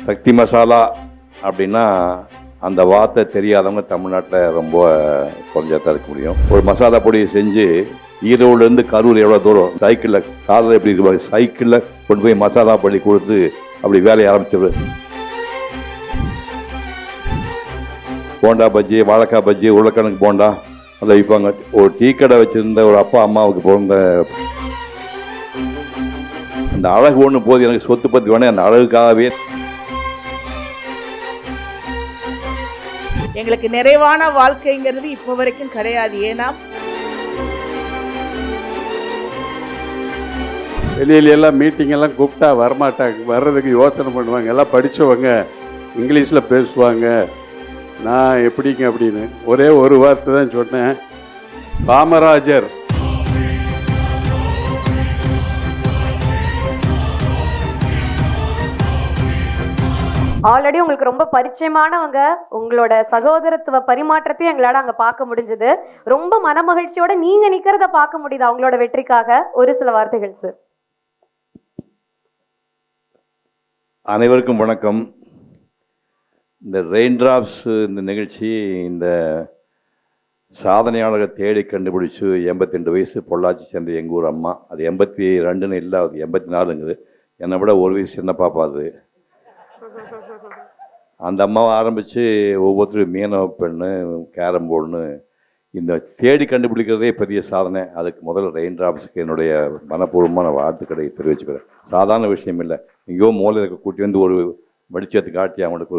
சக்தி மசாலா அப்படின்னா அந்த வார்த்தை தெரியாதவங்க தமிழ்நாட்டில் ரொம்ப குறைஞ்சா தான் இருக்க முடியும். ஒரு மசாலா பொடியை செஞ்சு ஈரோடுலேருந்து கரூர் எவ்வளோ தூரம் சைக்கிளில் காரில் எப்படி இருப்பாங்க, சைக்கிளில் கொண்டு போய் மசாலா பொடி கொடுத்து அப்படி வேலையை ஆரம்பிச்சிரு. போண்டா பஜ்ஜி, வாழைக்காய் பஜ்ஜி, உருளைக்கிழங்கு போண்டா அதை விற்பாங்க. ஒரு டீ கடை வச்சுருந்த ஒரு அப்பா அம்மாவுக்கு பிறந்த அந்த அழகு ஒன்று போது எனக்கு சொத்து பற்றி வேணே அந்த அழகுக்காகவே எங்களுக்கு நிறைவான வாழ்க்கைங்கிறது இப்போ வரைக்கும் கிடையாது. ஏன்னா வெளியில எல்லாம் மீட்டிங் எல்லாம் கூப்பிட்டா வரமாட்டாங்க, வர்றதுக்கு யோசனை பண்ணுவாங்க. எல்லாம் படித்தவங்க, இங்கிலீஷில் பேசுவாங்க. நான் எப்படிங்க அப்படின்னு ஒரே ஒரு வார்த்தை தான் சொன்னேன், காமராஜர். ஆல்ரெடி உங்களுக்கு ரொம்ப பரிச்சயமானவங்க, உங்களோட சகோதரத்துவ பரிமாற்றத்தையும் எங்களால் அங்கே பார்க்க முடிஞ்சது. ரொம்ப மனமகிழ்ச்சியோட நீங்க நிக்கிறத பார்க்க முடியுது அவங்களோட வெற்றிக்காக. ஒரு சில வார்த்தைகள் சார். அனைவருக்கும் வணக்கம். இந்த ரெயின் டிராப்ஸ் இந்த நிகழ்ச்சி இந்த சாதனையாளரை தேடி கண்டுபிடிச்சி 82 வயசு பொள்ளாச்சி சேர்ந்த எங்கள் ஊர் அம்மா. அது 82ன்னு இல்லை, அது 84ங்குது. என்னை விட ஒரு வயசு சின்ன பாப்பா அது. அந்த அம்மாவை ஆரம்பித்து ஒவ்வொருத்தரும் மீனவ பெண்ணு, கேரம் போர்டுன்னு இந்த தேடி கண்டுபிடிக்கிறதே பெரிய சாதனை. அதுக்கு முதல்ல ரெயின் டிராப்ஸுக்கு என்னுடைய மனப்பூர்வமான வாழ்த்துக்களை தெரிவிச்சுக்கிறேன். சாதாரண விஷயம் இல்லை. எங்கேயோ மூலையில் கூட்டி வந்து ஒரு வெளிச்சத்தை காட்டி அவங்களுக்கு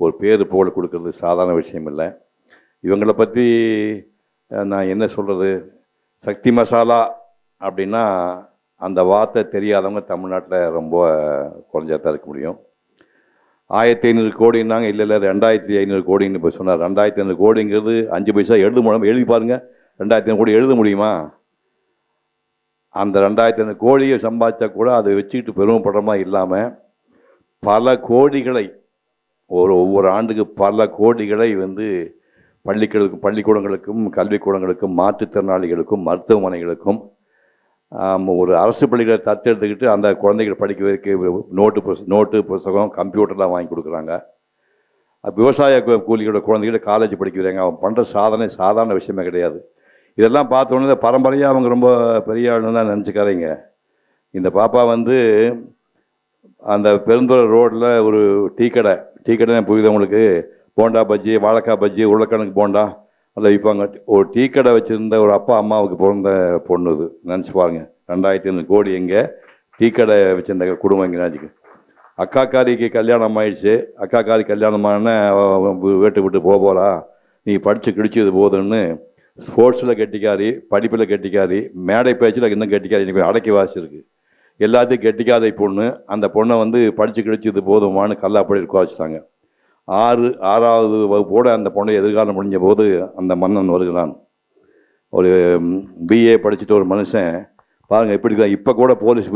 ஒரு பேர் புகழ் கொடுக்கறது சாதாரண விஷயம் இல்லை. இவங்களை பற்றி நான் என்ன சொல்கிறது, சக்தி மசாலா அப்படின்னா அந்த வார்த்தை தெரியாதவங்க தமிழ்நாட்டில் ரொம்ப குறைஞ்சா தான் இருக்க முடியும். 1500 கோடின்னாங்க. இல்லை 2500 கோடின்னு இப்போ சொன்னார். 2500 கோடிங்கிறது 5 பைசா எழுத முடியும். எழுதி பாருங்கள், 2500 கோடி எழுத முடியுமா? அந்த 2500 கோடியை சம்பாதிச்சா கூட அதை வச்சுக்கிட்டு பெருமைப்படுறமா இல்லாமல் பல கோடிகளை ஒவ்வொரு ஆண்டுக்கு பல கோடிகளை பள்ளிக்கூடங்களுக்கும் கல்விக்கூடங்களுக்கும் மாற்றுத்திறனாளிகளுக்கும் மருத்துவமனைகளுக்கும் ஒரு அரசு பள்ளிகளை தத்தெடுத்துக்கிட்டு அந்த குழந்தைகளை படிக்க வைக்க நோட்டு புத்தகம் கம்ப்யூட்டர்லாம் வாங்கி கொடுக்குறாங்க. விவசாய கூலிகளோட குழந்தைகளை காலேஜ் படிக்க வைக்கிறாங்க. அவன் பண்ணுற சாதனை சாதாரண விஷயமே கிடையாது. இதெல்லாம் பார்த்தோன்னே பரம்பரையாக அவங்க ரொம்ப பெரிய ஆளுன்னு தான் நினச்சிக்காதீங்க. இந்த பாப்பா அந்த பெருந்துறை ரோட்டில் ஒரு டீ கடை புரியுது உங்களுக்கு, போண்டா பஜ்ஜி, வாழைக்காய் பஜ்ஜி, உருளைக்கிழங்கு போண்டா அதை விற்பாங்க. ஒரு டீ கடை வச்சுருந்த ஒரு அப்பா அம்மாவுக்கு பிறந்த பொண்ணு இது. நினச்சி பாருங்க, 2500 கோடி எங்கே டீ கடை வச்சுருந்த குடும்பம் இங்கே நினச்சிக்கு. அக்காக்காரிக்கு கல்யாணம் ஆயிடுச்சு. அக்காக்காரி கல்யாணமான வீட்டை விட்டு போகிறா, நீ படித்து கிடிச்சது போதுன்னு ஸ்போர்ட்ஸில் கெட்டிக்காரி, படிப்பில் கெட்டிக்காரி, மேடை பேச்சில் இன்னும் கெட்டிக்காரி, எனக்கு அடக்கி வாசிச்சிருக்கு. எல்லாத்தையும் கெட்டிக்காதை பொண்ணு. அந்த பொண்ணை படித்து கிடிச்சது போதுமானு கல்லாப்படி இருக்க வச்சுட்டாங்க. 6வது வகுப்போடு அந்த பொண்ணை எதிர்காலம் முடிஞ்ச போது அந்த மன்னன் வருகிறான். ஒரு பிஏ படிச்சுட்டு ஒரு மனுஷன் பாருங்கள் எப்படி தான். இப்போ கூட போலீஸ்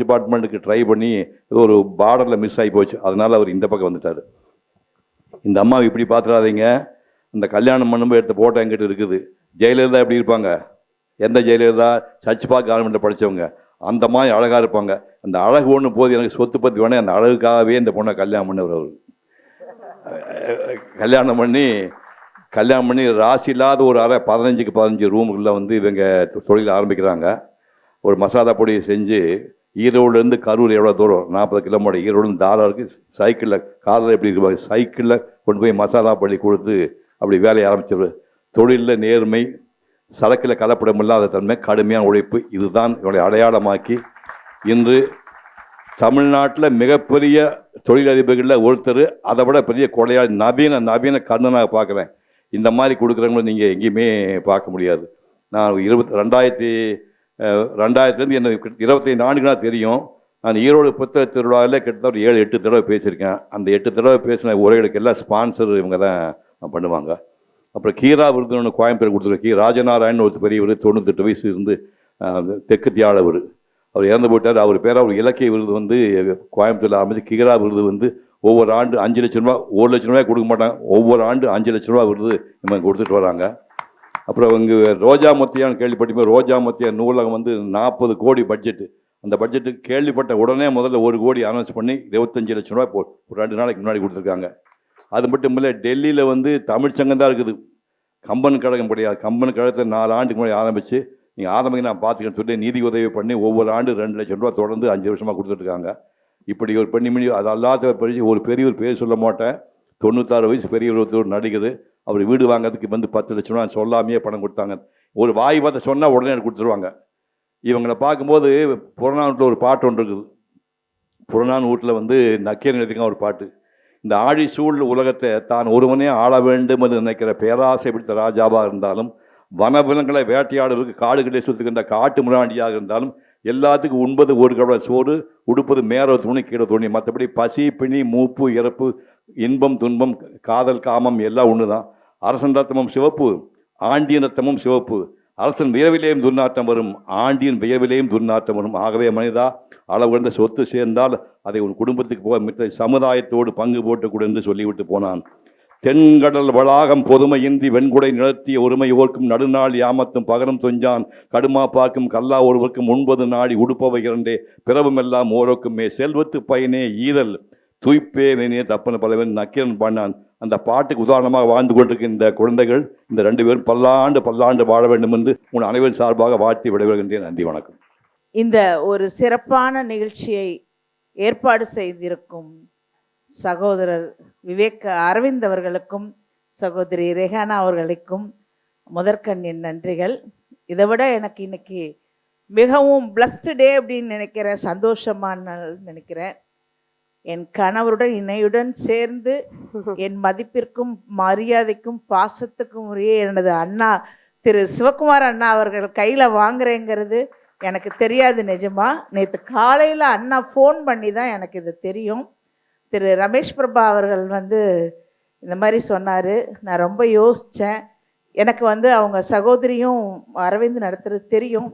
டிபார்ட்மெண்ட்டுக்கு ட்ரை பண்ணி ஒரு பார்டரில் மிஸ் ஆகி போச்சு. அதனால் அவர் இந்த பக்கம் வந்துட்டார். இந்த அம்மாவை இப்படி பார்த்துடாதீங்க. இந்த கல்யாணம் பண்ணும்போது எடுத்த ஃபோட்டோ என்கிட்ட இருக்குது. ஜெயலலிதா எப்படி இருப்பாங்க? எந்த ஜெயலலிதா? சர்ச் பார்க் கவர்மெண்ட்டில் படித்தவங்க. அந்த மாதிரி அழகாக இருப்பாங்க. அந்த அழகு ஒன்று போது எனக்கு சொத்து பற்றி வேணே அந்த அழகுக்காகவே இந்த பொண்ணை கல்யாணம் பண்ணவர். அவர் கல்யாணம் பண்ணி ராசி இல்லாத ஒரு அறை 15க்கு 15 ரூமுக்குள்ளே இவங்க தொழில் ஆரம்பிக்கிறாங்க. ஒரு மசாலா பொடியை செஞ்சு ஈரோடுலேருந்து கரூர் எவ்வளோ தூரம், 40 கிலோமீட்டர். ஈரோடுலேருந்து தாராருக்கு சைக்கிளில் காரில் எப்படி இருப்பாங்க, சைக்கிளில் கொண்டு போய் மசாலா பொடி கொடுத்து அப்படி வேலையை ஆரம்பிச்சவர். தொழிலில் நேர்மை, சரக்கில் கலப்படம் இல்லாத தன்மை, கடுமையான உழைப்பு, இதுதான் இவங்களை அடையாளமாக்கி இன்று தமிழ்நாட்டில் மிகப்பெரிய தொழிலதிபர்களில் ஒருத்தர். அதை விட பெரிய கொலையாளி, நவீன கண்ணனாக பார்க்குறேன். இந்த மாதிரி கொடுக்குறவங்கள நீங்கள் எங்கேயுமே பார்க்க முடியாது. நான் 2000 என்ன 25 ஆண்டுகளாக தெரியும். நான் ஈரோடு புத்தக திருவிழாவில் கிட்டத்தட்ட 7-8 தடவை பேசியிருக்கேன். அந்த 8 தடவை பேசின உரைகளுக்கு எல்லாம் ஸ்பான்சர் இவங்க தான் பண்ணுவாங்க. அப்புறம் கீரா விருது ஒன்று கோயம்புத்தூர் கொடுத்துருக்கேன். ராஜநாராயணன் ஒருத்தர் பெரியவர், 98 வயசு இருந்து தெற்கு தியாளவர். அவர் இறந்து போயிட்டார். அவர் பேர் அவர் இலக்கிய விருது கோயம்புத்தூரில் ஆரம்பித்து கீரா விருது ஒவ்வொரு ஆண்டு 5 லட்சம் ரூபா, 1 லட்சம் ரூபாய் கொடுக்க மாட்டாங்க. ஒவ்வொரு ஆண்டு 5 லட்சம் ரூபா விருது இவங்க கொடுத்துட்டு வராங்க. அப்புறம் இங்கே ரோஜா முத்தியான்னு கேள்விப்பட்டிருப்போம். ரோஜா முத்தியா நூலகம் 40 கோடி பட்ஜெட்டு. அந்த பட்ஜெட்டுக்கு கேள்விப்பட்ட உடனே முதல்ல 1 கோடி அனௌன்ஸ் பண்ணி 25 லட்சம் ரூபாய் ஒரு 2 நாளைக்கு முன்னாடி கொடுத்துருக்காங்க. அது மட்டும் இல்லை, டெல்லியில் வந்து தமிழ்ச்சங்கம் தான் இருக்குது, கம்பன் கழகம் கிடையாது. கம்பன் கழகத்தில் 4 ஆண்டுக்கு முன்னாடி ஆரம்பித்து நீங்கள் ஆரம்பிக்க நான் பார்த்துக்கன்னு சொல்லி நிதி உதவி பண்ணி ஒவ்வொரு ஆண்டு 2 லட்சம் ரூபா தொடர்ந்து 5 வருஷமாக கொடுத்துட்ருக்காங்க. இப்படி ஒரு பெண்மணி, அது அல்லாத ஒரு பெரியவர் பேர் சொல்ல மாட்டேன், 96 வயசு பெரியவர் ஒரு நடிகர், அவர் வீடு வாங்கிறதுக்கு வந்து 10 லட்ச ரூபா சொல்லாமையே பணம் கொடுத்தாங்க. ஒரு வாய் பார்த்து சொன்னால் உடனே எனக்கு கொடுத்துருவாங்க. இவங்களை பார்க்கும்போது புறநானூற்றில் ஒரு பாட்டு ஒன்று இருக்குது. புறநானூற்றில் வந்து நக்கீரன் எழுதிங்க ஒரு பாட்டு, இந்த ஆழி சூழ் உலகத்தை தான் ஒருவனே ஆள வேண்டும் என்று நினைக்கிற பேராசை பிடித்த ராஜாவாக இருந்தாலும், வனவிலங்களை வேட்டையாடுவதற்கு காடுகளை சுற்றுகின்ற காட்டு முராண்டியாக இருந்தாலும், எல்லாத்துக்கும் உண்பது ஒரு கவலை சோறு, உடுப்பது மேற துணி கீழே துணி, மற்றபடி பசி பிணி மூப்பு இறப்பு இன்பம் துன்பம் காதல் காமம் எல்லாம் ஒன்று தான். அரசன் ரத்தமும் சிவப்பு, ஆண்டியின் ரத்தமும் சிவப்பு, அரசன் வியர்விலேயும் துர்நாற்றம் வரும், ஆண்டியின் வியர்விலேயும் துர்நாற்றம் வரும். ஆகவே மனிதா, அளவுகண்ட சொத்து சேர்ந்தால் அதை உன் குடும்பத்துக்கு போக மித்த சமுதாயத்தோடு பங்கு போட்டு கொடு என்று சொல்லிவிட்டு போனான். தென்கடல் வளாகம் பொதுமையின்றி வெண்குடை நிலத்திய ஒருமை ஓர்க்கும் நடுநாள் யாமத்தும் பகரம் தொஞ்சான் கடுமா பார்க்கும் கல்லா ஒருவருக்கும் 9 நாடி உடுப்பவை 2 பிறவும் எல்லாம் ஓரோக்குமே செல்வத்து பயனே ஈதல் தூய்ப்பே வேணிய தப்பன பலவன் நக்கீரன் பாடினான். அந்த பாட்டுக்கு உதாரணமாக வாழ்ந்து கொண்டிருக்கிற இந்த குழந்தைகள், இந்த 2 பேரும் பல்லாண்டு வாழ வேண்டும் என்று உன் அனைவரின் சார்பாக வாழ்த்தி விடைபெறுகின்றேன். நன்றி, வணக்கம். இந்த ஒரு சிறப்பான நிகழ்ச்சியை ஏற்பாடு செய்திருக்கும் சகோதரர் விவேக் அரவிந்த் அவர்களுக்கும் சகோதரி ரெஹானா அவர்களுக்கும் முதற்கண் என் நன்றிகள். இதை விட எனக்கு இன்னைக்கு மிகவும் பிளஸ்டு டே அப்படின்னு நினைக்கிறேன், சந்தோஷமான நினைக்கிறேன். என் கணவருடன் இணையுடன் சேர்ந்து என் மதிப்பிற்கும் மரியாதைக்கும் பாசத்துக்கும் உரிய எனது அண்ணா திரு சிவகுமார் அண்ணா அவர்கள் கையில் வாங்குறேங்கிறது எனக்கு தெரியாது. நிஜமா நேற்று காலையில் அண்ணா ஃபோன் பண்ணி தான் எனக்கு இது தெரியும். திரு ரமேஷ் பிரபா அவர்கள் வந்து இந்த மாதிரி சொன்னார். நான் ரொம்ப யோசித்தேன். எனக்கு வந்து அவங்க சகோதரியும் அரவிந்த் நடத்துறது தெரியும்.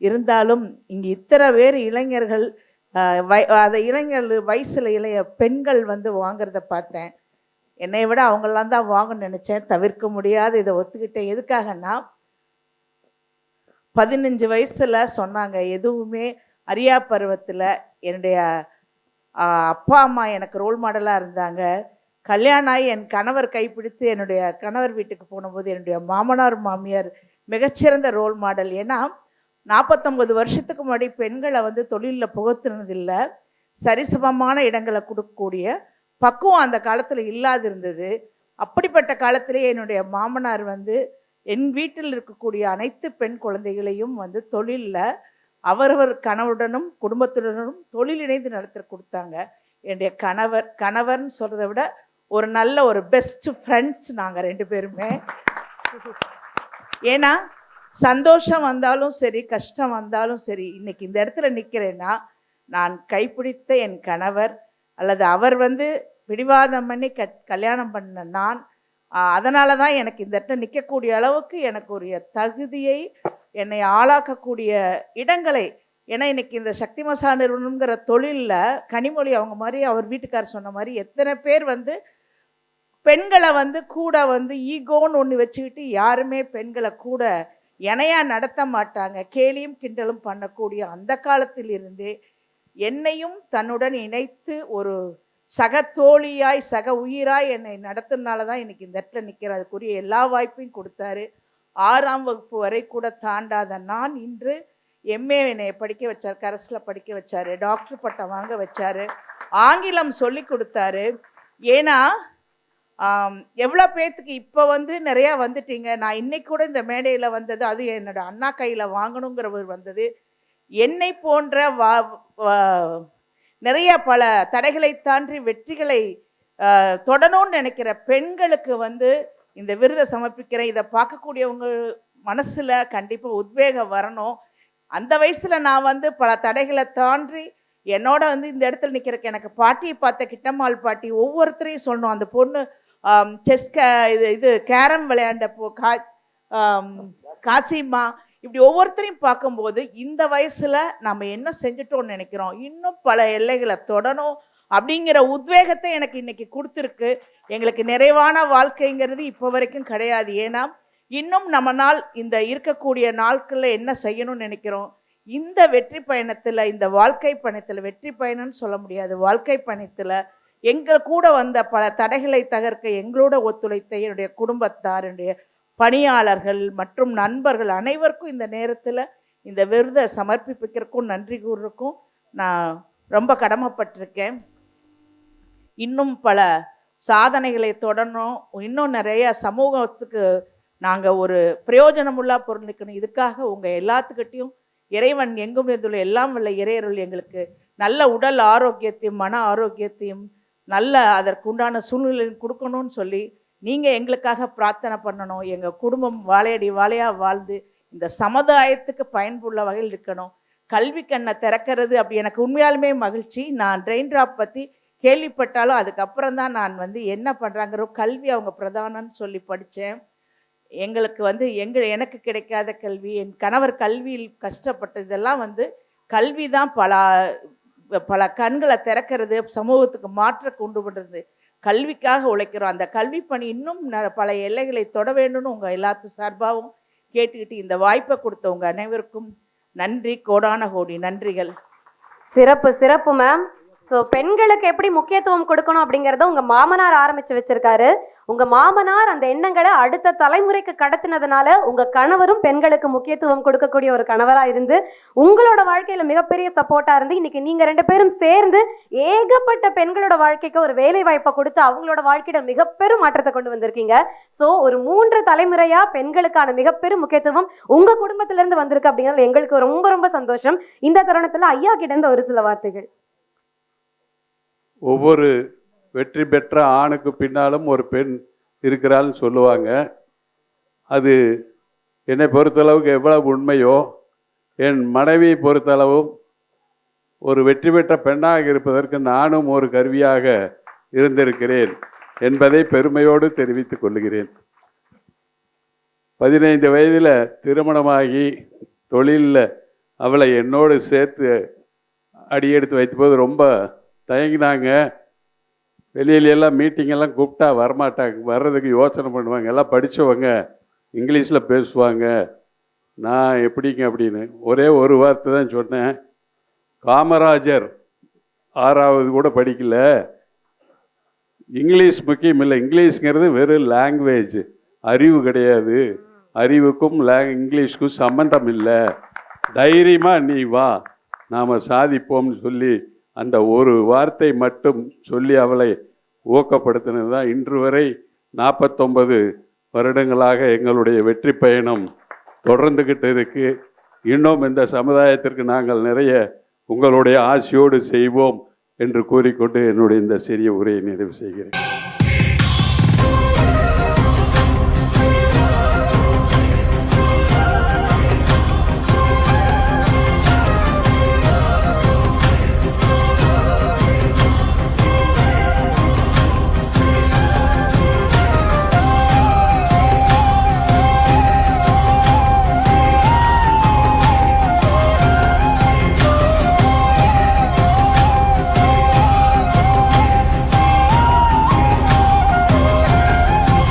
இருந்தாலும் இங்கே இத்தனை பேர் இளைஞர்கள், அதை இளைஞர் வயசில் இளைய பெண்கள் வந்து வாங்கிறத பார்த்தேன். என்னை விட அவங்களாம் தான் வாங்கணும்னு நினச்சேன். தவிர்க்க முடியாது, இதை ஒத்துக்கிட்டேன். எதுக்காகன்னா 15 வயசில் சொன்னாங்க, எதுவுமே அறியா பருவத்தில் என்னுடைய அப்பா அம்மா எனக்கு ரோல் மாடலாக இருந்தாங்க. கல்யாணம் ஆகி என் கணவர் கைப்பிடித்து என்னுடைய கணவர் வீட்டுக்கு போனபோது என்னுடைய மாமனார் மாமியார் மிகச்சிறந்த ரோல் மாடல். ஏன்னா 49 வருஷத்துக்கு முன்னாடி பெண்களை வந்து தொழிலில் புகுத்துனதில்லை, சரிசமமான இடங்களை கொடுக்கக்கூடிய பக்குவம் அந்த காலத்தில் இல்லாது இருந்தது. அப்படிப்பட்ட காலத்திலேயே என்னுடைய மாமனார் வந்து என் வீட்டில் இருக்கக்கூடிய அனைத்து பெண் குழந்தைகளையும் வந்து தொழிலில் அவரவர் கணவருடனும் குடும்பத்துடனும் தொழில் இணைந்து நடத்த கொடுத்தாங்க. என்னுடைய கணவர்னு சொல்கிறத விட ஒரு நல்ல ஒரு பெஸ்ட் ஃப்ரெண்ட்ஸ் நாங்கள் 2 பேருமே. ஏன்னா சந்தோஷம் வந்தாலும் சரி, கஷ்டம் வந்தாலும் சரி, இன்னைக்கு இந்த இடத்துல நிற்கிறேன்னா நான் கைப்பிடித்த என் கணவர் அல்லது அவர் வந்து பிடிவாதம் பண்ணி கல்யாணம் பண்ண நான், அதனால தான் எனக்கு இந்த இடத்துல நிற்கக்கூடிய அளவுக்கு எனக்கு ஒரு தகுதியை, என்னை ஆளாக்கக்கூடிய இடங்களை, ஏன்னா இன்னைக்கு இந்த சக்தி மசா நிறுவனம்ங்கிற தொழிலில் கனிமொழி அவங்க மாதிரி அவர் வீட்டுக்காரர் சொன்ன மாதிரி எத்தனை பேர் வந்து பெண்களை வந்து கூட வந்து ஈகோன்னு ஒன்று வச்சுக்கிட்டு யாருமே பெண்களை கூட இணையாக நடத்த மாட்டாங்க, கேலியும் கிண்டலும் பண்ணக்கூடிய அந்த காலத்தில் இருந்தே என்னையும் தன்னுடன் இணைத்து ஒரு சக தோழியாய் சக உயிராய் என்னை நடத்துனால தான் இன்னைக்கு இந்த இடத்துல நிற்கிற. அதுக்குரிய எல்லா வாய்ப்பையும் கொடுத்தாரு. 6ஆம் வகுப்பு வரை கூட தாண்டாத நான் இன்று எம்ஏ என்னை படிக்க வச்சார், கரஸில் படிக்க வச்சார், டாக்டர் பட்டம் வாங்க வச்சார், ஆங்கிலம் சொல்லி கொடுத்தாரு. ஏன்னா எவ்வளோ பேர்த்துக்கு இப்போ வந்து நிறையா வந்துட்டீங்க. நான் இன்னைக்கு கூட இந்த மேடையில் வந்தது, அது என்னோட அண்ணா கையில் வாங்கணுங்கிறவர் வந்தது. என்னை போன்ற நிறைய பல தடைகளை தாண்டி வெற்றிகளை தொடணும்னு நினைக்கிற பெண்களுக்கு வந்து இந்த விருதை சமர்ப்பிக்கிறேன். இதை பார்க்கக்கூடியவங்க மனசில் கண்டிப்பாக உத்வேகம் வரணும். அந்த வயசில் நான் வந்து பல தடைகளை தாண்டி என்னோட வந்து இந்த இடத்துல நிற்கிறக்கு எனக்கு பாட்டியை பார்த்த கிட்டம்மாள் பாட்டி ஒவ்வொருத்தரையும் சொல்லணும். அந்த பொண்ணு செஸ் இது கேரம் விளையாண்டப்போ காசிமா, இப்படி ஒவ்வொருத்தரையும் பார்க்கும்போது இந்த வயசில் நம்ம என்ன செஞ்சிட்டோம்னு நினைக்கிறோம், இன்னும் பல எல்லைகளை தொடணும் அப்படிங்கிற உத்வேகத்தை எனக்கு இன்னைக்கு கொடுத்துருக்கு. எங்களுக்கு நிறைவான வாழ்க்கைங்கிறது இப்போ வரைக்கும் கிடையாது. ஏன்னா இன்னும் நம்மனால் இந்த இருக்கக்கூடிய நாட்களில் என்ன செய்யணும்னு நினைக்கிறோம், இந்த வெற்றி பயணத்தில், இந்த வாழ்க்கை பயணத்தில், வெற்றி பயணம்னு சொல்ல முடியாது, வாழ்க்கை பயணத்தில் எங்கள் கூட வந்த பல தடைகளை தகர்க்க எங்களோட ஒத்துழைத்த என்னுடைய குடும்பத்தார், என்னுடைய பணியாளர்கள் மற்றும் நண்பர்கள் அனைவருக்கும் இந்த நேரத்தில் இந்த விருதை சமர்ப்பிக்கிறதுக்கும் நன்றி கூறுறதுக்கும் நான் ரொம்ப கடமைப்பட்டிருக்கேன். இன்னும் பல சாதனைகளை தொடரணும், இன்னும் நிறைய சமூகத்துக்கு நாங்கள் ஒரு பிரயோஜனமுள்ளா பொருளிக்கணும். இதுக்காக உங்கள் எல்லாத்துக்கிட்டையும் இறைவன் எங்கும் இருந்துள்ள எல்லாம் வல்ல இறையருள் எங்களுக்கு நல்ல உடல் ஆரோக்கியத்தையும் மன ஆரோக்கியத்தையும் நல்ல அதற்குண்டான சூழ்நிலையும் கொடுக்கணும்னு சொல்லி நீங்கள் எங்களுக்காக பிரார்த்தனை பண்ணணும். எங்கள் குடும்பம் வாழையடி வாழையாக வாழ்ந்து இந்த சமுதாயத்துக்கு பயன்புள்ள வகையில் இருக்கணும். கல்வி கண்ணை திறக்கிறது அப்படி எனக்கு உண்மையாலுமே மகிழ்ச்சி. நான் ட்ரெயின் ட்ராப் பற்றி கேள்விப்பட்டாலும் அதுக்கப்புறம் தான் நான் என்ன பண்ணுறாங்கிற கல்வி அவங்க பிரதானம்னு சொல்லி படித்தேன். எங்களுக்கு எனக்கு கிடைக்காத கல்வி, என் கணவர் கல்வியில் கஷ்டப்பட்டது, இதெல்லாம் கல்வி தான் பல கண்களை திறக்கிறது, சமூகத்துக்கு மாற்ற கொண்டு பண்ணுறது. கல்விக்காக உழைக்கிறோம். அந்த கல்வி பணி இன்னும் பல எல்லைகளை தொட வேண்டும்னு உங்கள் எல்லாத்து சார்பாகவும் கேட்டுக்கிட்டு இந்த வாய்ப்பை கொடுத்த உங்கள் அனைவருக்கும் நன்றி, கோடான கோடி நன்றிகள். சிறப்பு சிறப்பு மேம். ஸோ பெண்களுக்கு எப்படி முக்கியத்துவம் கொடுக்கணும் அப்படிங்கிறத உங்க மாமனார் ஆரம்பிச்சு வச்சிருக்காரு. உங்க மாமனார் அந்த எண்ணங்களை அடுத்த தலைமுறைக்கு கடத்தினதுனால உங்க கணவரும் பெண்களுக்கு முக்கியத்துவம் கொடுக்கக்கூடிய ஒரு கணவரா இருந்து உங்களோட வாழ்க்கையில மிகப்பெரிய சப்போர்ட்டா இருந்து இன்னைக்கு நீங்க 2 பேரும் சேர்ந்து ஏகப்பட்ட பெண்களோட வாழ்க்கைக்கு ஒரு வேலை வாய்ப்பை கொடுத்து அவங்களோட வாழ்க்கையில மிகப்பெரும் மாற்றத்தை கொண்டு வந்திருக்கீங்க. ஸோ ஒரு 3 தலைமுறையா பெண்களுக்கான மிகப்பெரும் முக்கியத்துவம் உங்க குடும்பத்தில இருந்து வந்திருக்கு அப்படிங்கிறது எங்களுக்கு ரொம்ப ரொம்ப சந்தோஷம். இந்த தருணத்துல ஐயா கிட்ட இருந்து ஒரு சில வார்த்தைகள். ஒவ்வொரு வெற்றி பெற்ற ஆணுக்கு பின்னாலும் ஒரு பெண் இருக்கிறாள்னு சொல்லுவாங்க. அது என்னை பொறுத்தளவுக்கு எவ்வளவு உண்மையோ, என் மனைவியை பொறுத்தளவும் ஒரு வெற்றி பெற்ற பெண்ணாக இருப்பதற்கு நானும் ஒரு கருவியாக இருந்திருக்கிறேன் என்பதை பெருமையோடு தெரிவித்துக் கொள்கிறேன். 15 வயதில் திருமணமாகி தொழிலில் அவளை என்னோடு சேர்த்து அடியெடுத்து வைத்தபோது ரொம்ப தயங்கினாங்க. வெளியிலெல்லாம் மீட்டிங்கெல்லாம் கூப்பிட்டா வரமாட்டாங்க, வர்றதுக்கு யோசனை பண்ணுவாங்க. எல்லாம் படித்தவங்க, இங்கிலீஷில் பேசுவாங்க, நான் எப்படிங்க அப்படின்னு ஒரே ஒரு வார்த்தை தான் சொன்னேன். காமராஜர் 6வது கூட படிக்கல, இங்கிலீஷ் முக்கியம் இல்லை, இங்கிலீஷ்ங்கிறது வெறும் லாங்குவேஜ், அறிவு கிடையாது, அறிவுக்கும் இங்கிலீஷ்க்கும் சம்பந்தம் இல்லை, தைரியமாக நீ வா நாம் சாதிப்போம்னு சொல்லி அந்த ஒரு வார்த்தை மட்டும் சொல்லி அவளை ஊக்கப்படுத்தினது தான் இன்று வரை 49 வருடங்களாக எங்களுடைய வெற்றி பயணம் தொடர்ந்துக்கிட்டு இருக்கு. இன்னும் இந்த சமுதாயத்திற்கு நாங்கள் நிறைய உங்களுடைய ஆசையோடு செய்வோம் என்று கூறிக்கொண்டு என்னுடைய இந்த சிறிய உரையை நிறைவு செய்கிறேன்.